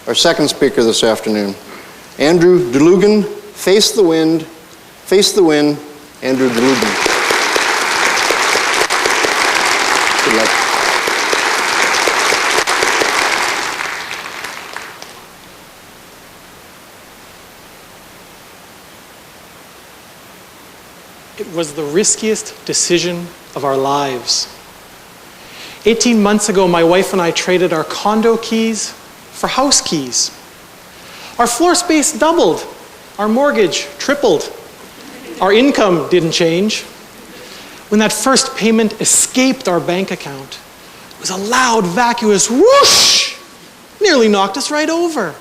our second speaker this afternoon. Andrew Dlugan, Face the Wind, Andrew Dlugan. Good luck. It was the riskiest decision of our lives. 18 months ago, my wife and I traded our condo keys for house keys. Our floor space doubled. Our mortgage tripled. Our income didn't change. When that first payment escaped our bank account, it was a loud, vacuous whoosh! Nearly knocked us right over.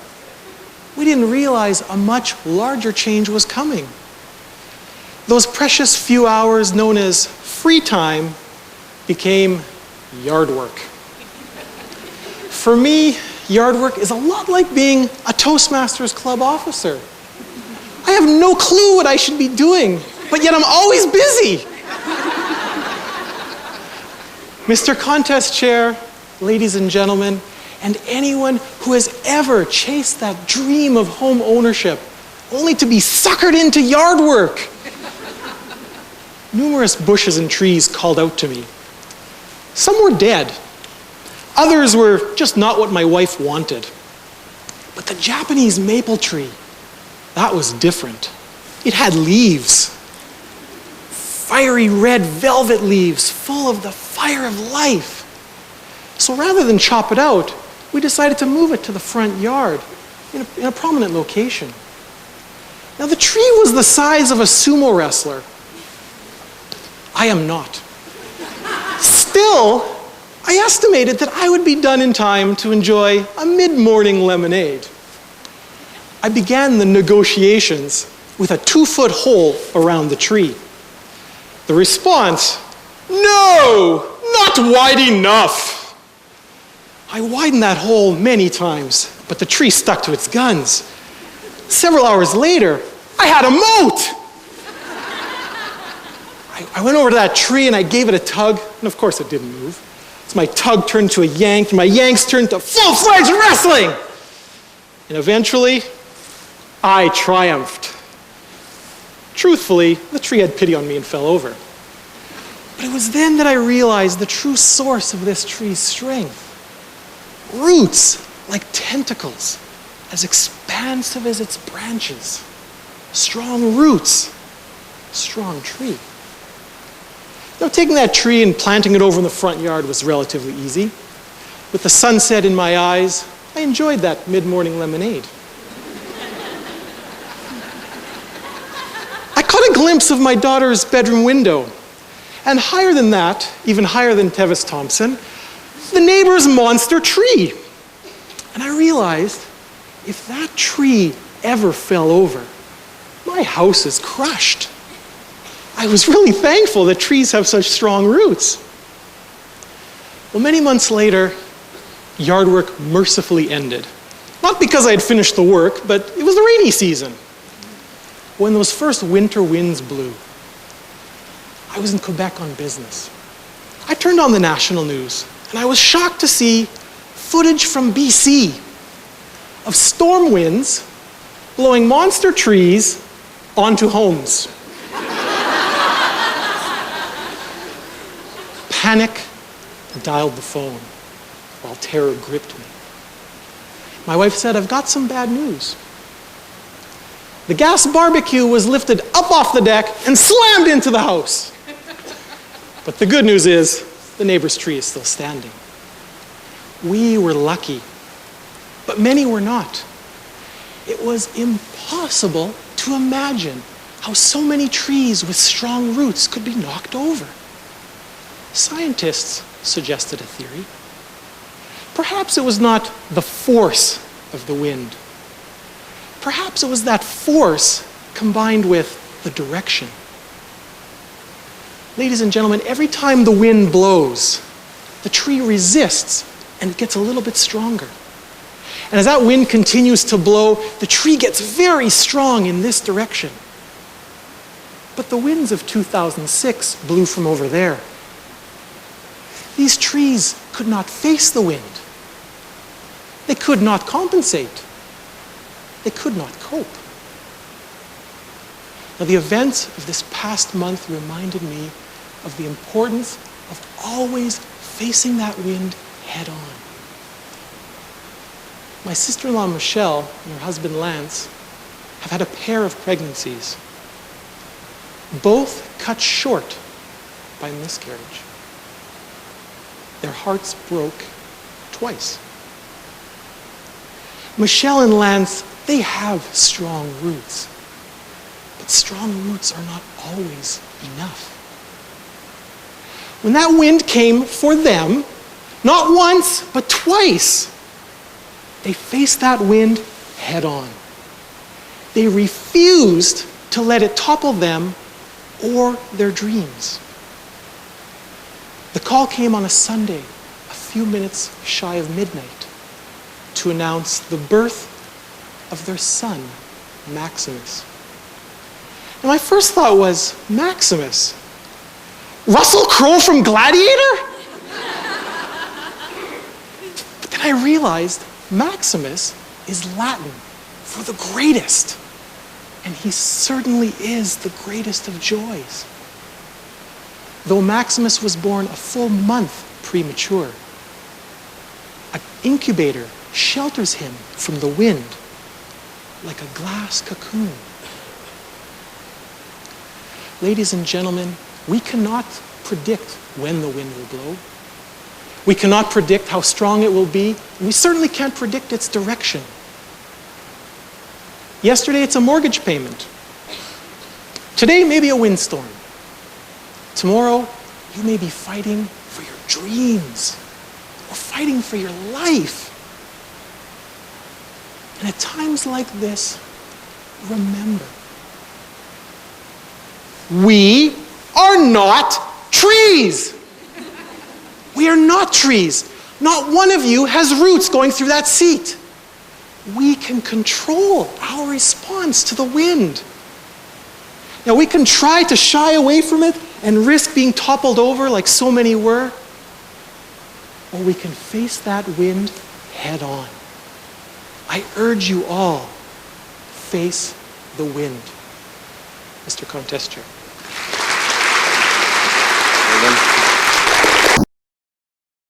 We didn't realize a much larger change was coming. Those precious few hours known as free time became yard work. For me, yard work is a lot like being a Toastmasters Club officer. I have no clue what I should be doing, but yet I'm always busy. Mr. Contest Chair, ladies and gentlemen, and anyone who has ever chased that dream of home ownership only to be suckered into yard work. Numerous bushes and trees called out to me. Some were dead. Others were just not what my wife wanted. But the Japanese maple tree, that was different. It had leaves. Fiery red velvet leaves full of the fire of life. So rather than chop it out, we decided to move it to the front yard in a prominent location. Now the tree was the size of a sumo wrestler. I am not. Still, I estimated that I would be done in time to enjoy a mid-morning lemonade. I began the negotiations with a 2-foot hole around the tree. The response, no, not wide enough. I widened that hole many times, but the tree stuck to its guns. Several hours later, I had a moat. I went over to that tree and I gave it a tug, and of course it didn't move. So my tug turned to a yank, and my yanks turned to full-fledged wrestling. And eventually, I triumphed. Truthfully, the tree had pity on me and fell over. But it was then that I realized the true source of this tree's strength. Roots like tentacles, as expansive as its branches. Strong roots, strong tree. Now, taking that tree and planting it over in the front yard was relatively easy. With the sunset in my eyes, I enjoyed that mid-morning lemonade. I caught a glimpse of my daughter's bedroom window, and higher than that, even higher than Tevis Thompson, the neighbor's monster tree. And I realized, if that tree ever fell over, my house is crushed. I was really thankful that trees have such strong roots. Well, many months later, yard work mercifully ended. Not because I had finished the work, but it was the rainy season. When those first winter winds blew, I was in Quebec on business. I turned on the national news, and I was shocked to see footage from BC of storm winds blowing monster trees onto homes. Panic dialed the phone while terror gripped me. My wife said, "I've got some bad news." The gas barbecue was lifted up off the deck and slammed into the house. But the good news is, the neighbor's tree is still standing. We were lucky, but many were not. It was impossible to imagine how so many trees with strong roots could be knocked over. Scientists suggested a theory. Perhaps it was not the force of the wind. Perhaps it was that force combined with the direction. Ladies and gentlemen, every time the wind blows, the tree resists and it gets a little bit stronger. And as that wind continues to blow, the tree gets very strong in this direction. But the winds of 2006 blew from over there. These trees could not face the wind. They could not compensate. They could not cope. Now, the events of this past month reminded me of the importance of always facing that wind head on. My sister-in-law, Michelle, and her husband, Lance, have had a pair of pregnancies, both cut short by miscarriage. Their hearts broke twice. Michelle and Lance, they have strong roots, but strong roots are not always enough. When that wind came for them, not once, but twice, they faced that wind head on. They refused to let it topple them or their dreams. The call came on a Sunday, a few minutes shy of midnight, to announce the birth of their son, Maximus. And my first thought was, Maximus? Russell Crowe from Gladiator? But then I realized Maximus is Latin for the greatest. And he certainly is the greatest of joys. Though Maximus was born a full month premature, an incubator shelters him from the wind like a glass cocoon. Ladies and gentlemen, we cannot predict when the wind will blow. We cannot predict how strong it will be. We certainly can't predict its direction. Yesterday, it's a mortgage payment. Today, maybe a windstorm. Tomorrow, you may be fighting for your dreams or fighting for your life. And at times like this, remember, we are not trees. We are not trees. Not one of you has roots going through that seat. We can control our response to the wind. Now, we can try to shy away from it and risk being toppled over like so many were, or we can face that wind head on. I urge you all, face the wind. Mr. Contest Chair.